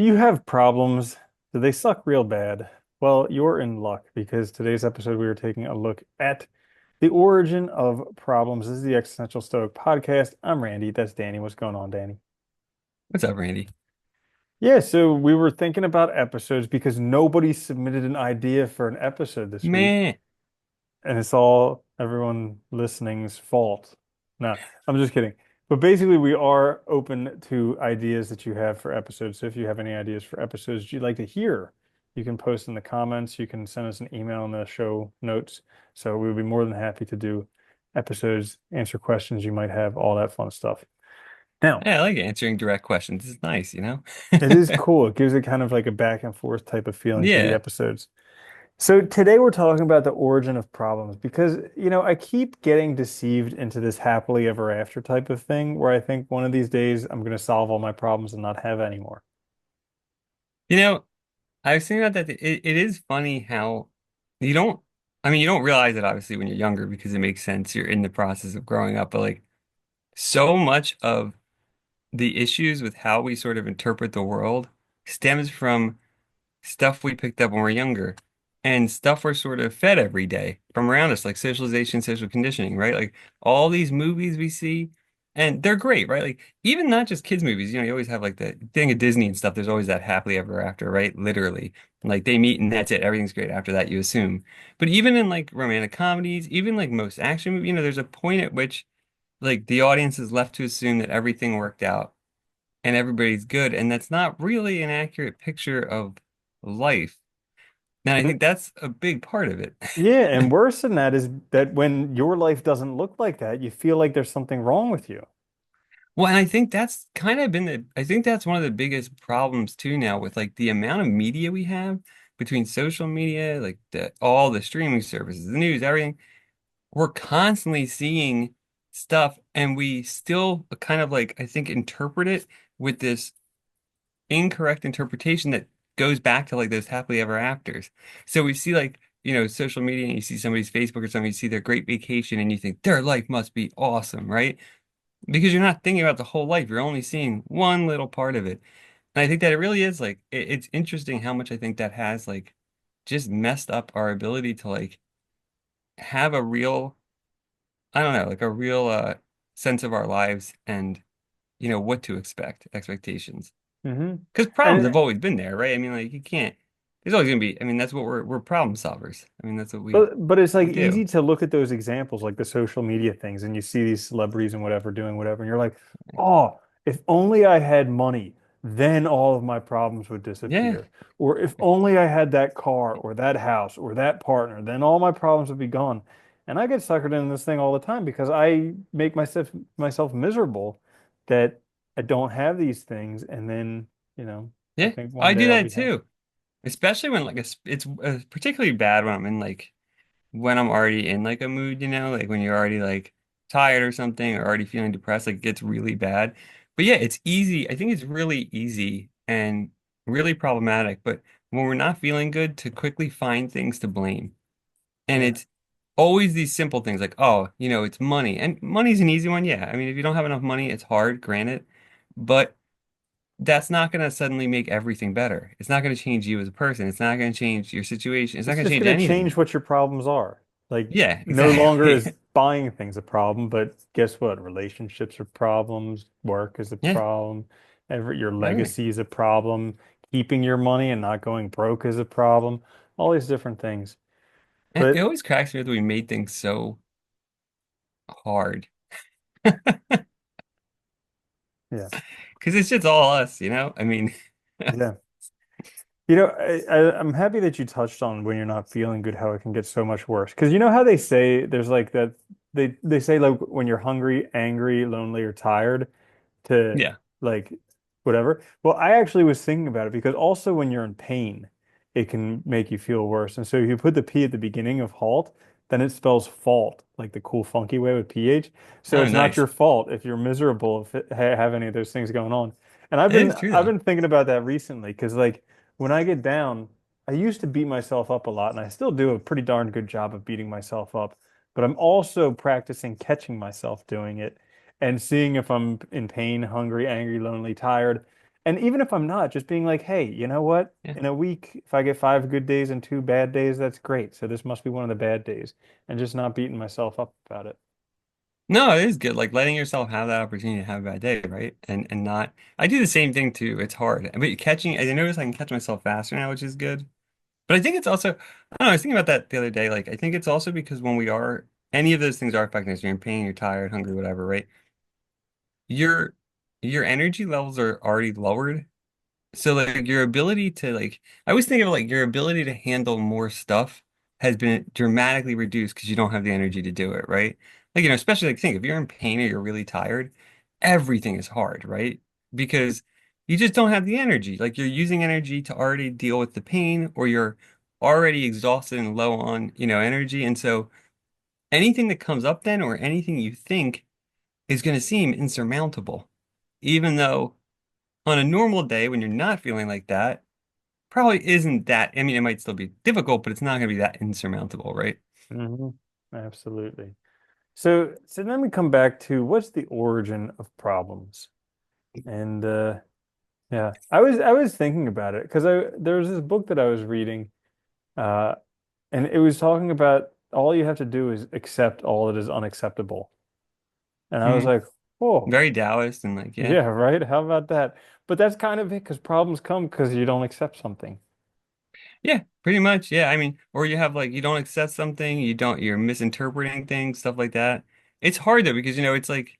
Do you have problems? Do they suck real bad? Well, you're in luck because today's episode we are taking a look at the origin of problems. This is the Existential Stoic podcast. I'm Randy. That's Danny. What's going on, Danny? What's up, Randy? Yeah, so we were thinking about episodes because nobody submitted an idea for an episode this week, Man. and it's all everyone listening's fault. No, I'm just kidding. But basically, we are open to ideas that you have for episodes. So if you have any ideas for episodes you'd like to hear, you can post in the comments. You can send us an email in the show notes. So we would be more than happy to do episodes, answer questions you might have, all that fun stuff. Now, Yeah, I like answering direct questions. It's nice. it is cool. It gives it kind of like a back and forth type of feeling to the Yeah. episodes. So today we're talking about the origin of problems because, I keep getting deceived into this happily ever after type of thing where I think one of these days I'm going to solve all my problems and not have any more. You know, I was thinking about that. It is funny how you don't, I mean, you don't realize it obviously when you're younger because it makes sense. You're in the process of growing up, but like so much of the issues with how we sort of interpret the world stems from stuff we picked up when we're younger and stuff we're sort of fed every day from around us, like socialization, social conditioning, right? Like all these movies we see, and they're great, right? Like even not just kids' movies, you always have like the thing of Disney and stuff. There's always that happily ever after, right? Literally. Like they meet and that's it. Everything's great after that, you assume. But even in like romantic comedies, even like most action movies, there's a point at which like the audience is left to assume that everything worked out and everybody's good. And that's not really an accurate picture of life. And I And think that's a big part of it. yeah, and worse than that is that when your life doesn't look like that, you feel like there's something wrong with you. Well, and I think that's kind of I think that's one of the biggest problems too now with like the amount of media we have between social media, like all the streaming services, the news, everything. We're constantly seeing stuff and we still kind of like, I think, interpret it with this incorrect interpretation that goes back to like those happily ever afters. So we see like, social media and you see somebody's Facebook or something, you see their great vacation and you think their life must be awesome, right? Because you're not thinking about the whole life. You're only seeing one little part of it. And I think that it really is like it's interesting how much I think that has like just messed up our ability to like have a real, I don't know, like a real sense of our lives and what to expect, expectations. Hmm. Because problems have And always been there, right? I mean, like you can't. There's always gonna be. I mean, that's what we're problem solvers. I mean, that's what but it's like we do. easy to look at those examples, like the social media things, and you see these celebrities and whatever doing whatever, and you're like, oh, if only I had money, then all of my problems would Yeah, disappear. Or if only I had that car or that house or that partner, then all my problems would be gone. And I get suckered in this thing all the time because I make myself miserable that I don't have these things, and then, I yeah. think one I day do I'll that be happy. too. Especially when like it's particularly bad when I'm in like when I'm already in like a mood, like when you're already like tired or something or already feeling depressed, like it gets really bad. But yeah, it's easy. I think it's really easy and really problematic. But when we're not feeling good, to quickly find things to blame. And Yeah. it's always these simple things like, oh, it's money. And money's an easy one. Yeah. I mean, if you don't have enough money, it's hard, granted. But that's not going to suddenly make everything better. It's not going to change you as a person. It's not going to change your situation. It's not It's going to just change going to anything. change what your problems are. Like, Yeah, no longer exactly. is buying things a problem, but guess what? Relationships are problems, work is a Yeah, problem, your everything. legacy is a problem, keeping your money and not going broke is a problem, all these different things. And it But always cracks me that we made things so hard yeah, because it's just all us. I mean, yeah. I'm happy that you touched on when you're not feeling good, how it can get so much worse. Because you know how they say there's like that they say like when you're hungry, angry, lonely, or tired to yeah. like whatever. Well, I actually was thinking about it because also when you're in pain, it can make you feel worse. And so if you put the P at the beginning of halt, then it spells fault, like the cool funky way with PH. So Oh, it's not nice. your fault if you're miserable if have any of those things going on. And It is true I've though. been thinking about that recently because like when I get down, I used to beat myself up a lot, and I still do a pretty darn good job of beating myself up. But I'm also practicing catching myself doing it and seeing if I'm in pain, hungry, angry, lonely, tired. And even if I'm not, just being like, hey, you know what? Yeah. In a week, if I get 5 good days and 2 bad days, that's great. So this must be one of the bad days, and just not beating myself up about it. No, it is good. Like letting yourself have that opportunity to have a bad day, right? And not I do the same thing too. It's hard. But catching I notice I can catch myself faster now, which is good. But I think it's also I don't know, I was thinking about that the other day. Like I think it's also because when we are any of those things are affecting us, you're in pain, you're tired, hungry, whatever, right? Your your energy levels are already lowered. So like your ability to like I always think of like your ability to handle more stuff has been dramatically reduced because you don't have the energy to do it, right? Like, especially like think if you're in pain or you're really tired, everything is hard, right? Because you just don't have the energy. Like you're using energy to already deal with the pain or you're already exhausted and low on, energy. And so anything that comes up then or anything you think is going to seem insurmountable, even though on a normal day when you're not feeling like that, probably isn't that. I mean, it might still be difficult, but it's not going to be that insurmountable, right? Hmm. Absolutely. So then we come back to what's the origin of problems? And yeah, I was thinking about it because I there was this book that I was reading, uh, and it was talking about all you have to do is accept all that is unacceptable. And I was Mhm. like, whoa, Very Taoist and like, yeah. yeah, right. How about that? But that's kind of it because problems come because you don't accept something. Yeah, pretty much. Yeah. I mean, or you have like, you don't accept something, you're misinterpreting things, stuff like that. It's hard though, because, it's like,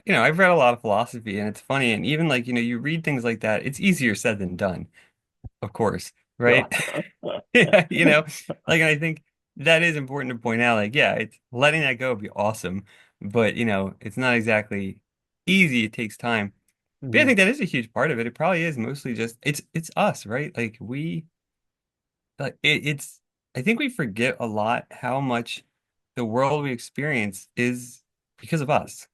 I've read a lot of philosophy and it's funny. And even like, you read things like that, it's easier said than done, of course, Yeah. right? Yeah, like and I think that is important to point out. Like, yeah, it's letting that go would be awesome, but it's not exactly easy. It takes time. But yeah, I Mhm. think that is a huge part of it. It probably is mostly just it's us, right? Like it's I think we forget a lot how much the world we experience is because of us.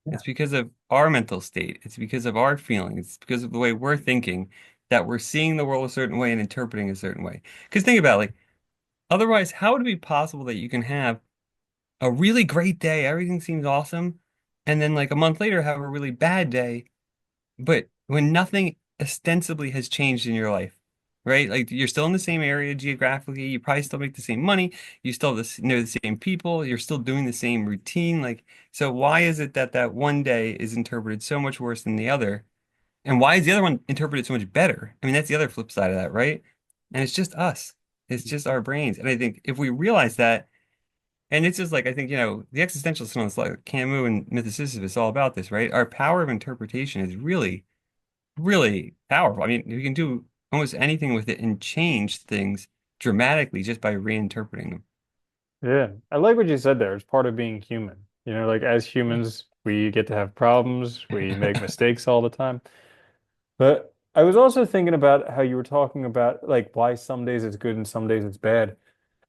Yeah. It's because of our mental state. It's because of our feelings. It's because of the way we're thinking that we're seeing the world a certain way and interpreting a certain way. Because think about it, like otherwise, how would it be possible that you can have a really great day, everything seems awesome, and then like a month later have a really bad day, but when nothing ostensibly has changed in your life, right? Like you're still in the same area geographically, you probably still make the same money, you still know the same people, you're still doing the same routine. Like, so why is it that that one day is interpreted so much worse than the other? And why is the other one interpreted so much better? I mean, that's the other flip side of that, right? And it's just us. It's just our brains. And I think if we realize that, and it's just like I think, the existentialist ones like Camus and Myth of Sisyphus all about this, right? Our power of interpretation is really, really powerful. I mean, we can do almost anything with it and change things dramatically just by reinterpreting them. Yeah. I like what you said there. It's part of being human. Like as humans, we get to have problems. We make mistakes all the time. But I was also thinking about how you were talking about like why some days it's good and some days it's bad.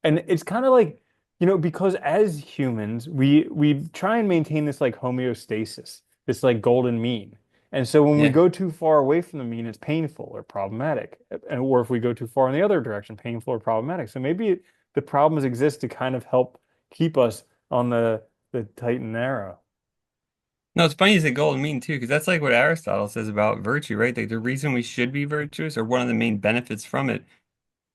And it's kind of like, because as humans, we try and maintain this like homeostasis, this like golden mean. And so when we Yeah. go too far away from the mean, it's painful or problematic. Or if we go too far in the other direction, painful or problematic. So maybe the problems exist to kind of help keep us on the tight and narrow. No, it's funny you say golden mean too, because that's like what Aristotle says about virtue, right? Like the reason we should be virtuous, or one of the main benefits from it,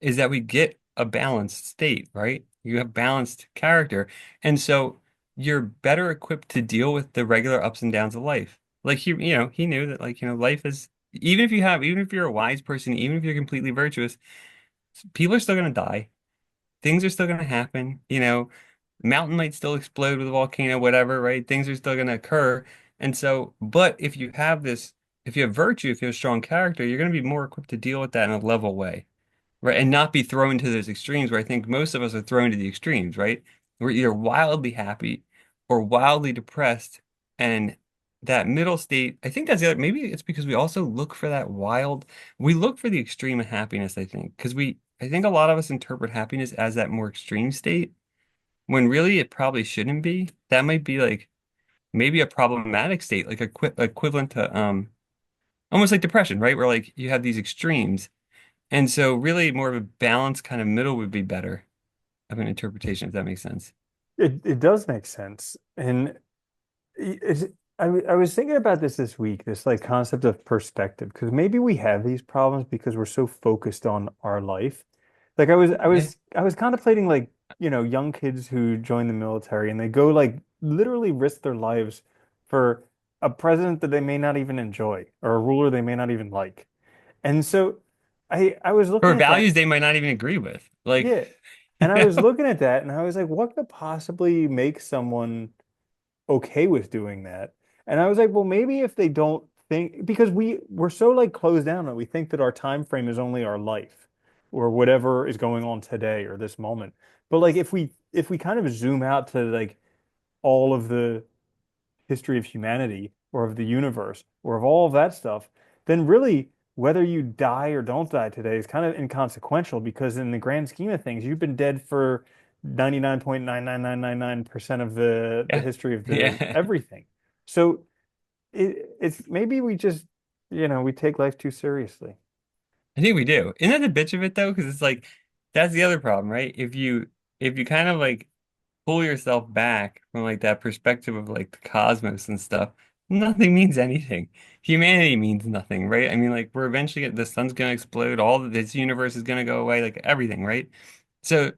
is that we get a balanced state, right? You have balanced character. And so you're better equipped to deal with the regular ups and downs of life. Like he knew that like, life is even if you're a wise person, even if you're completely virtuous, people are still going to die. Things are still going to happen, mountain might still explode with a volcano, whatever, right? Things are still going to occur. And so, but if you have virtue, if you have strong character, you're going to be more equipped to deal with that in a level way. Right, and not be thrown to those extremes where I think most of us are thrown to the extremes, right? We're either wildly happy or wildly depressed. And that middle state, I think that's the other, maybe it's because we also look for we look for the extreme of happiness, I think, because I think a lot of us interpret happiness as that more extreme state when really it probably shouldn't be. That might be like maybe a problematic state, like equivalent to, almost like depression, right? Where like you have these extremes. And so really more of a balanced kind of middle would be better of an interpretation, if that makes sense. It does make sense. And I was thinking about this week, this like concept of perspective, because maybe we have these problems because we're so focused on our life. Like Yeah. I was contemplating like, young kids who join the military and they go like literally risk their lives for a president that they may not even enjoy or a ruler they may not even like. And so I was looking For at that. values they might not even agree with. Like, Yeah. you And I was know, looking at that and I was like, what could possibly make someone okay with doing that? And I was like, well, maybe if they don't think, because we're so like closed down that we think that our time frame is only our life or whatever is going on today or this moment. But like if we kind of zoom out to like all of the history of humanity or of the universe or of all of that stuff, then really whether you die or don't die today is kind of inconsequential because in the grand scheme of things, you've been dead for 99.99999% of the yeah. history of the Yeah. everything. So it's maybe we just, we take life too seriously. I think we do. Isn't that the bitch of it though? Because it's like that's the other problem, right? If you kind of like pull yourself back from like that perspective of like the cosmos and stuff, nothing means anything. Humanity means nothing, right? I mean, like we're eventually the sun's gonna explode, all of this universe is gonna go away, like everything, right? So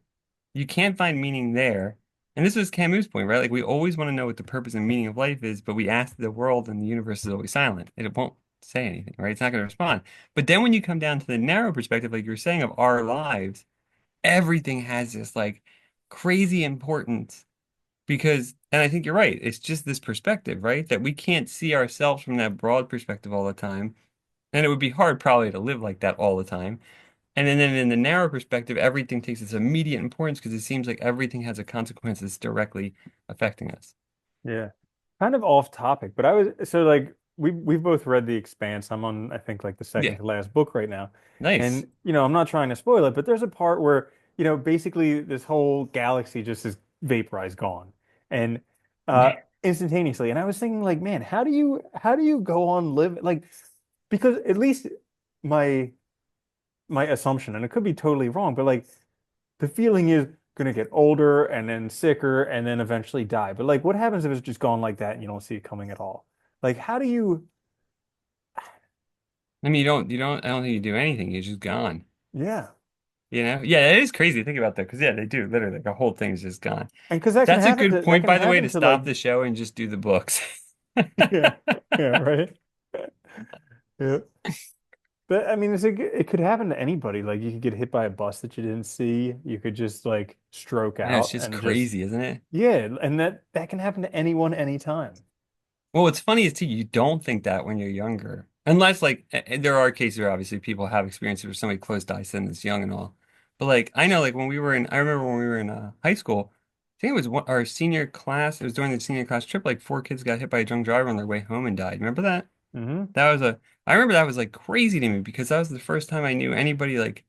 you can't find meaning there. And this was Camus' point, right? Like we always want to know what the purpose and meaning of life is, but we ask the world and the universe is always silent. And it won't say anything, right? It's not going to respond. But then when you come down to the narrow perspective, like you were saying, of our lives, everything has this like crazy importance because, and I think you're right, it's just this perspective, right? That we can't see ourselves from that broad perspective all the time. And it would be hard probably to live like that all the time. And then in the narrow perspective, everything takes its immediate importance because it seems like everything has a consequence that's directly affecting us. Yeah. Kind of off topic, but I was so like we've both read The Expanse. I'm on I think like the second Yeah, to last book right now. nice. And I'm not trying to spoil it, but there's a part where, basically this whole galaxy just is vaporized, gone. And Yeah. instantaneously. And I was thinking like, man, how do you go on live like because at least my my assumption, and it could be totally wrong, but like the feeling is gonna get older and then sicker and then eventually die. But like, what happens if it's just gone like that and you don't see it coming at all? Like, how do you? I mean, I don't think you do anything. You're just gone. Yeah, You know? Yeah, it is crazy to think about that because, yeah, they do literally. The whole thing's just gone. and because that can That's a happen good to that point, can by the way, happen to to like stop the show and just do the books. yeah yeah right yeah. But I mean, it could happen to anybody. Like you could get hit by a bus that you didn't see. You could just like stroke I know, it's out just and just crazy, isn't it? yeah, and that can happen to anyone anytime. Well, what's funny is too, you don't think that when you're younger, unless like there are cases where obviously people have experiences where somebody close dies and it's young and all. But like I know, like when we were in, I remember when we were in high school, I think it was our senior class. It was during the senior class trip. Like four kids got hit by a drunk driver on their way home and died. Remember that? Hmm. That was a. I remember that was like crazy to me because that was the first time I knew anybody like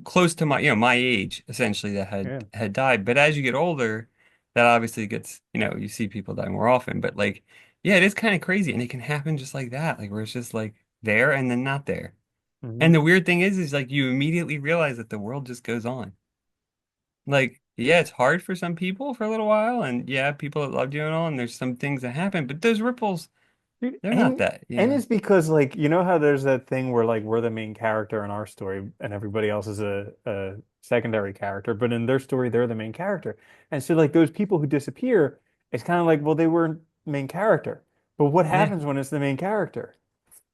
close to my, my age essentially that Yeah. had died. But as you get older, that obviously gets, you see people die more often. But like, yeah, it is kind of crazy, and it can happen just like that, like where it's just like there and then not there. Hmm. And the weird thing is like you immediately realize that the world just goes on. Like, yeah, it's hard for some people for a little while, and yeah, people that loved you and all, and there's some things that happen, but those ripples, Dude, they're not that, and it's because like how there's that thing where like we're the main character in our story and everybody else is a secondary character, but in their story they're the main character. And so like those people who disappear, it's kind of like, well, they weren't main character. But what Yeah, happens when it's the main character?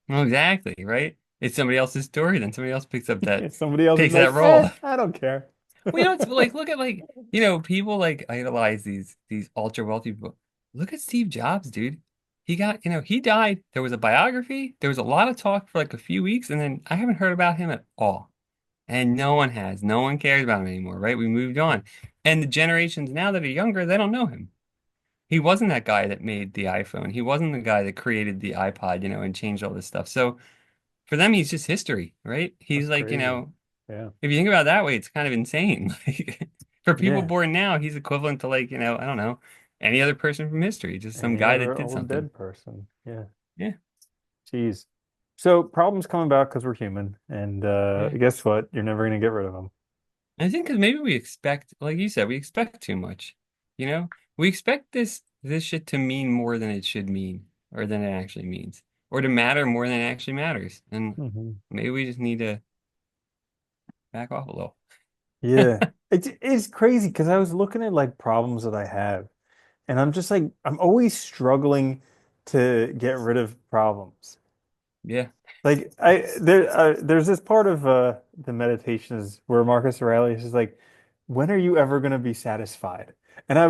well, exactly, right? It's somebody else's story, then somebody else picks up that Somebody else is takes that like, role. I don't care. Well, it's like look at like people like idolize these ultra wealthy people. Look at Steve Jobs, dude. He got he died. There was a biography. There was a lot of talk for like a few weeks, and then I haven't heard about him at all. And no one has. No one cares about him anymore, right? We moved on. And the generations now that are younger, they don't know him. He wasn't that guy that made the iPhone. He wasn't the guy that created the iPod, and changed all this stuff. So for them, he's just history, right? He's That's like, crazy. Yeah. if you think about it that way, it's kind of insane. Like for people Yeah. born now, he's equivalent to like, I don't know, any other person from history, just some Any guy that other did old something. dead person. Yeah. Yeah. Jeez. So problems come about because we're human, and Yeah. guess what? You're never gonna get rid of them. I think because maybe we expect, like you said, we expect too much. We expect this. this shit to mean more than it should mean, or than it actually means, or to matter more than it actually matters. And Hmm. maybe we just need to back off a little. Yeah. It's crazy because I was looking at like problems that I have, and I'm just like I'm always struggling to get rid of problems. Yeah. Like there's this part of the meditations where Marcus Aurelius is like, when are you ever going to be satisfied? And I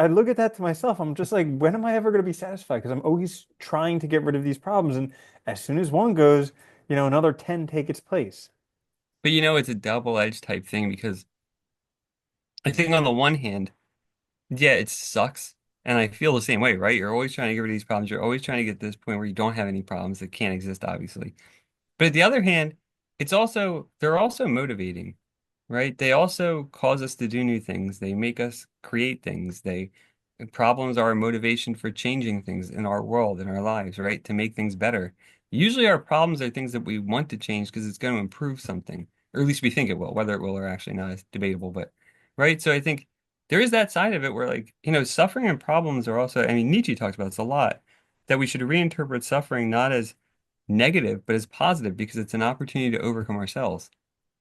look at that to myself. I'm just like, when am I ever going to be satisfied? Because I'm always trying to get rid of these problems, and as soon as one goes, another 10 take its place. But you know, it's a double-edged type thing because I think on the one hand, yeah, it sucks. And I feel the same way, right? You're always trying to get rid of these problems. You're always trying to get to this point where you don't have any problems that can't exist, obviously. But at the other hand, they're also motivating, right? They also cause us to do new things. They make us create things. Problems are a motivation for changing things in our world, in our lives, right? To make things better. Usually our problems are things that we want to change because it's going to improve something, or at least we think it will. Whether it will or actually not is debatable, but right? So I think there is that side of it where like, suffering and problems are also, I mean, Nietzsche talks about this a lot, that we should reinterpret suffering not as negative, but as positive because it's an opportunity to overcome ourselves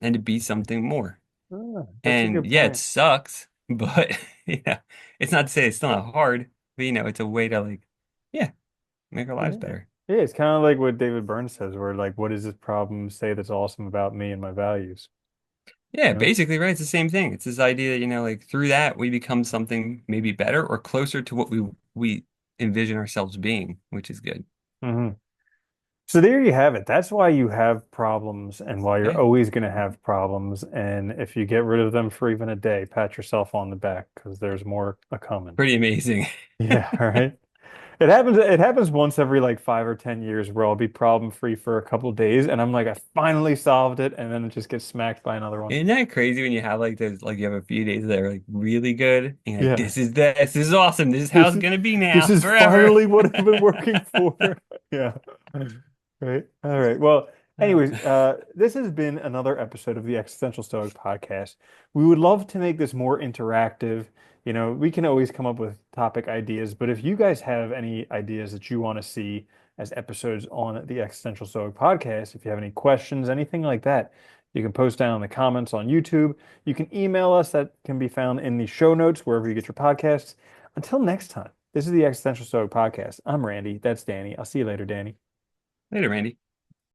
and to be something more. Ah, that's a And good yeah, it point. sucks, but it's not to say it's still not hard, but it's a way to like, yeah, make our lives Yeah. better. Yeah, it's kind of like what David Burns says, where like, what does this problem say that's awesome about me and my values? Yeah, You know? basically, right. It's the same thing. It's this idea that, like through that we become something maybe better or closer to what we envision ourselves being, which is good. Hmm. So there you have it. That's why you have problems and why you're Yeah, always going to have problems. And if you get rid of them for even a day, pat yourself on the back because there's more a coming. pretty amazing. Yeah, all right. It happens once every like 5 or 10 years where I'll be problem free for a couple of days and I'm like, I finally solved it, and then it just gets smacked by another one. Isn't that crazy when you have like those, like you have a few days that are like really good and you're like, Yeah. this is awesome. This is how This it's is gonna be this now is forever. finally what I've been working for. Yeah. Right. All right. Well, anyways, this has been another episode of the Existential Stoic podcast. We would love to make this more interactive. We can always come up with topic ideas, but if you guys have any ideas that you want to see as episodes on the Existential Stoic podcast, if you have any questions, anything like that, you can post down in the comments on YouTube. You can email us. That can be found in the show notes wherever you get your podcasts. Until next time, this is the Existential Stoic podcast. I'm Randy. That's Danny. I'll see you later, Danny. Later, Randy.